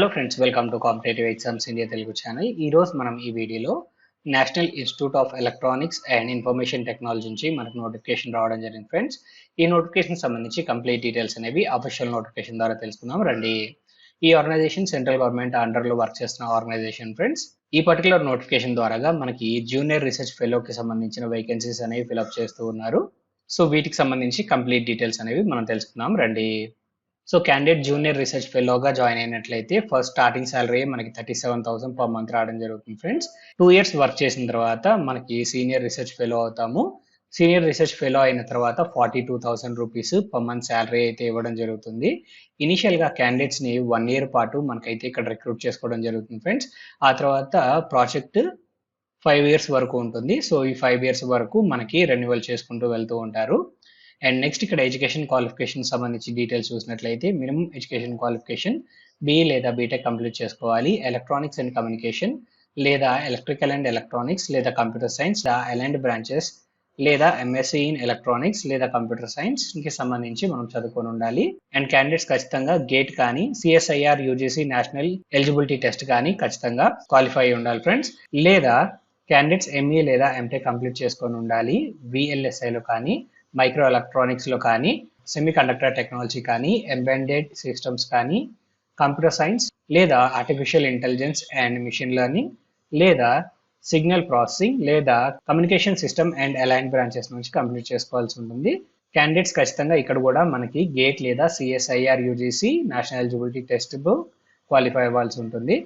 Hello friends, welcome to competitive exams India Telugu channel. ఈరోజు మనం ఈ వీడియోలో national institute of electronics and information technology నుంచి మనకు నోటిఫికేషన్ రావడం జరిగింది ఫ్రెండ్స్. ఈ నోటిఫికేషన్ సంబంధించి కంప్లీట్ డీటెయిల్స్ అనేవి అఫీషియల్ నోటిఫికేషన్ ద్వారా తెలుసుకుందాం రండి. ఈ ఆర్గనైజేషన్ సెంట్రల్ గవర్నమెంట్ అండర్లో వర్క్ చేస్తున్న ఆర్గనైజేషన్ ఫ్రెండ్స్. ఈ పర్టికులర్ నోటిఫికేషన్ ద్వారా మనకి జూనియర్ రీసెర్చ్ ఫెలోకి సంబంధించిన వేకెన్సీస్ అనేవి ఫిలప్ చేస్తూ ఉన్నారు. సో వీటికి సంబంధించి కంప్లీట్ డీటెయిల్స్ అనేవి మనం తెలుసుకుందాం రండి. సో క్యాండిడేట్ జూనియర్ రీసెర్చ్ ఫెలోగా జాయిన్ అయినట్లయితే ఫస్ట్ స్టార్టింగ్ సాలరీ మనకి 37,000 పర్ మంత్ రావడం జరుగుతుంది ఫ్రెండ్స్. 2 years వర్క్ చేసిన తర్వాత మనకి సీనియర్ రీసెర్చ్ ఫెలో అవుతాము. సీనియర్ రీసెర్చ్ ఫెలో అయిన తర్వాత 42,000 రూపీస్ పర్ మంత్ శాలరీ అయితే ఇవ్వడం జరుగుతుంది. ఇనిషియల్గా క్యాండిడేట్స్ని 1 year పాటు మనకైతే ఇక్కడ రిక్రూట్ చేసుకోవడం జరుగుతుంది ఫ్రెండ్స్. ఆ తర్వాత ప్రాజెక్ట్ 5 years వరకు ఉంటుంది. సో ఈ 5 years వరకు మనకి రెన్యువల్ చేసుకుంటూ వెళ్తూ ఉంటారు. అండ్ నెక్స్ట్ ఇక్కడ ఎడ్యుకేషన్ క్వాలిఫికేషన్ సంబంధించి డీటెయిల్స్ చూసినట్లయితే మినిమం ఎడ్యుకేషన్ క్వాలిఫికేషన్ బీఈ లేదా బీటెక్ కంప్లీట్ చేసుకోవాలి. ఎలక్ట్రానిక్స్ అండ్ కమ్యూనికేషన్ లేదా ఎలక్ట్రికల్ అండ్ ఎలక్ట్రానిక్స్ లేదా కంప్యూటర్ సైన్స్ అలైన్డ్ బ్రాంచెస్ లేదా ఎంఎస్సీ ఇన్ ఎలక్ట్రానిక్స్ లేదా కంప్యూటర్ సైన్స్ కి సంబంధించి మనం చదువుకొని ఉండాలి. అండ్ క్యాండిడేట్స్ ఖచ్చితంగా గేట్ కానీ CSIR UGC national eligibility test కానీ ఖచ్చితంగా క్వాలిఫై ఉండాలి ఫ్రెండ్స్. లేదా క్యాండిడేట్స్ ఎంఈ లేదా ఎంటెక్ కంప్లీట్ చేసుకొని ఉండాలి. విఎల్ఎస్ఐలో కానీ మైక్రో ఎలక్ట్రానిక్స్లో కానీ సెమీ కండక్టర్ టెక్నాలజీ కానీ ఎంబెడెడ్ సిస్టమ్స్ కానీ కంప్యూటర్ సైన్స్ లేదా artificial intelligence and machine learning లేదా సిగ్నల్ ప్రాసెసింగ్ లేదా communication system and align branches నుంచి కంప్లీట్ చేసుకోవాల్సి ఉంటుంది. క్యాండిడేట్స్ ఖచ్చితంగా ఇక్కడ కూడా మనకి గేట్ లేదా CSIR UGC national eligibility test qualify అవ్వాల్సి ఉంటుంది.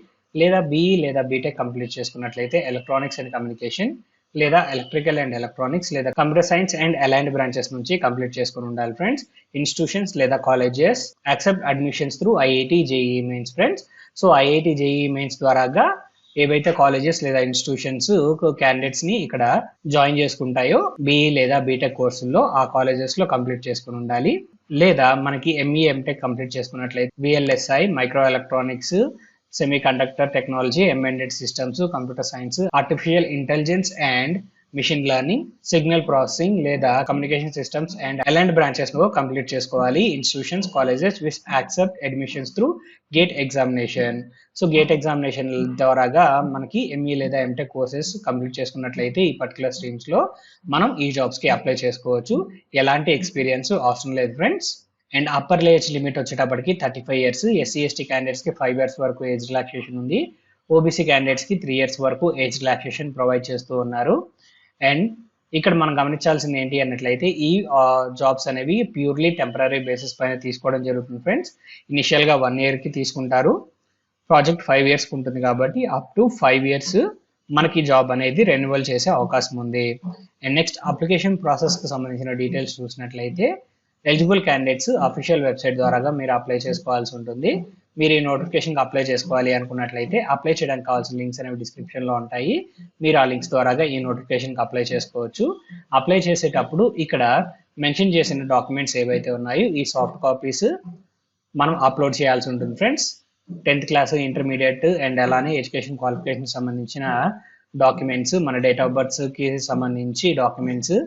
లేదా బీఈ లేదా బీటెక్ కంప్లీట్ చేసుకున్నట్లయితే ఎలక్ట్రానిక్స్ అండ్ కమ్యూనికేషన్ లేదా ఎలక్ట్రికల్ అండ్ ఎలక్ట్రానిక్స్ లేదా computer science and aligned branches నుంచి కంప్లీట్ చేసుకుని ఉండాలి ఫ్రెండ్స్. ఇన్స్టిట్యూషన్స్ లేదా colleges accept admissions through IIT JEE mains friends. So IIT JEE mains ద్వారాగా ఏవైతే కాలేజెస్ లేదా ఇన్స్టిట్యూషన్స్ క్యాండిడేట్స్ ని ఇక్కడ జాయిన్ చేసుకుంటాయో బీఈ లేదా బీటెక్ కోర్సుల్లో ఆ కాలేజెస్ లో కంప్లీట్ చేసుకుని ఉండాలి. లేదా మనకి ఎంఈ ఎంటెక్ కంప్లీట్ చేసుకున్నట్లయితే VLSI micro electronics semi conductor technology embedded systems computer science artificial intelligence and machine learning signal processing లేదా communication systems and aligned branches లో కంప్లీట్ చేసుకోవాలి. Institutions colleges which accept admissions through gate examination. So gate examination ద్వారాగా మనకి ME లేదా MTech courses complete చేసుకున్నట్లయితే ఈ particular streams లో మనం ఈ జాబ్స్ కి అప్లై చేసుకోవచ్చు. ఎలాంటి ఎక్స్పీరియన్స్ అవసరం లేదు friends. And upper age limit వచ్చేటప్పటికి 35 years. ఎస్సీ ఎస్టీ క్యాండిడేట్స్కి 5 years వరకు ఏజ్ రిలాక్సేషన్ ఉంది. ఓబీసీ క్యాండిడేట్స్కి 3 years వరకు ఏజ్ రిలాక్సేషన్ ప్రొవైడ్ చేస్తూ ఉన్నారు. అండ్ ఇక్కడ మనం గమనించాల్సింది ఏంటి అన్నట్లయితే ఈ జాబ్స్ అనేవి ప్యూర్లీ టెంపరీ బేసిస్ పైన తీసుకోవడం జరుగుతుంది ఫ్రెండ్స్. ఇనిషియల్గా 1 yearకి తీసుకుంటారు. ప్రాజెక్ట్ 5 years ఉంటుంది కాబట్టి అప్ టు 5 years మనకి జాబ్ అనేది రెన్యువల్ చేసే అవకాశం ఉంది. అండ్ నెక్స్ట్ అప్లికేషన్ ప్రాసెస్కి సంబంధించిన డీటెయిల్స్ చూసినట్లయితే ఎలిజిబుల్ క్యాండిడేట్స్ అఫీషియల్ వెబ్సైట్ ద్వారా మీరు అప్లై చేసుకోవాల్సి ఉంటుంది. మీరు ఈ నోటిఫికేషన్కి అప్లై చేసుకోవాలి అనుకున్నట్లయితే అప్లై చేయడానికి కావాల్సిన లింక్స్ అనేవి డిస్క్రిప్షన్లో ఉంటాయి. మీరు ఆ లింక్స్ ద్వారా ఈ నోటిఫికేషన్కి అప్లై చేసుకోవచ్చు. అప్లై చేసేటప్పుడు ఇక్కడ మెన్షన్ చేసిన డాక్యుమెంట్స్ ఏవైతే ఉన్నాయో ఈ సాఫ్ట్ కాపీస్ మనం అప్లోడ్ చేయాల్సి ఉంటుంది friends. 10th class intermediate and అలానే ఎడ్యుకేషన్ క్వాలిఫికేషన్ సంబంధించిన డాక్యుమెంట్స్ మన డేట్ ఆఫ్ బర్త్కి సంబంధించి డాక్యుమెంట్స్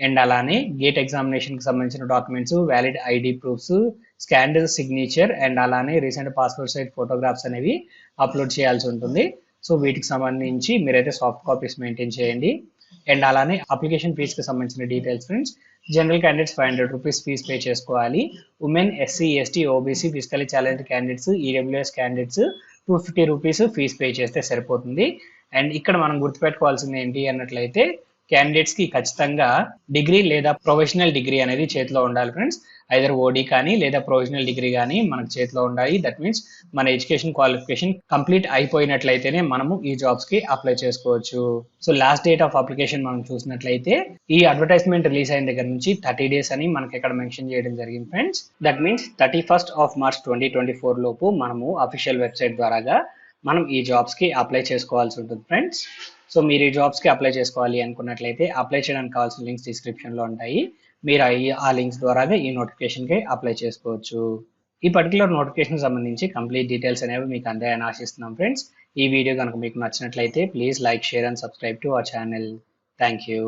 అండ్ అలానే గేట్ ఎగ్జామినేషన్కి సంబంధించిన documents valid ID proofs scanned signature and అలానే రీసెంట్ పాస్పోర్ట్ సైజ్ ఫోటోగ్రాఫ్స్ అనేవి అప్లోడ్ చేయాల్సి ఉంటుంది. సో వీటికి సంబంధించి మీరైతే సాఫ్ట్ కాపీస్ మెయింటైన్ చేయండి. అండ్ అలానే అప్లికేషన్ ఫీజ్కి సంబంధించిన details friends. General candidates 500 rupees fee pay చేసుకోవాలి. Women SC ST OBC physically challenged candidates EWS candidates 250 rupees fee pay చేస్తే సరిపోతుంది. అండ్ ఇక్కడ మనం గుర్తుపెట్టుకోవాల్సింది ఏంటి అన్నట్లయితే క్యాండిడేట్స్కి ఖచ్చితంగా డిగ్రీ లేదా ప్రొఫెషనల్ డిగ్రీ అనేది చేతిలో ఉండాలి ఫ్రెండ్స్. ఐదర్ ఓడి కానీ లేదా ప్రొఫెషనల్ డిగ్రీ కానీ మనకు చేతిలో ఉండాలి. దట్ మీన్స్ మన ఎడ్యుకేషన్ క్వాలిఫికేషన్ కంప్లీట్ అయిపోయినట్లయితేనే మనము ఈ జాబ్స్కి అప్లై చేసుకోవచ్చు. So last date of application మనం చూసినట్లయితే ఈ అడ్వర్టైజ్మెంట్ రిలీజ్ అయిన దగ్గర నుంచి 30 days అని మనకి ఇక్కడ మెన్షన్ చేయడం జరిగింది friends. That means 31st of March 2024 లోపు మనము అఫీషియల్ వెబ్సైట్ ద్వారా మనం ఈ జాబ్స్కి అప్లై చేసుకోవాల్సి ఉంటుంది ఫ్రెండ్స్. సో మీరు ఈ జాబ్స్కి అప్లై చేసుకోవాలి అనుకున్నట్లయితే అప్లై చేయడానికి కావాల్సిన లింక్స్ డిస్క్రిప్షన్లో ఉంటాయి. మీరు ఆ లింక్స్ ద్వారా ఈ నోటిఫికేషన్కి అప్లై చేసుకోవచ్చు. ఈ పర్టికులర్ నోటిఫికేషన్ సంబంధించి కంప్లీట్ డీటెయిల్స్ అనేవి మీకు అందాయని ఆశిస్తున్నాం ఫ్రెండ్స్. ఈ వీడియో కనుక మీకు నచ్చినట్లయితే please like share and subscribe to our channel. Thank you.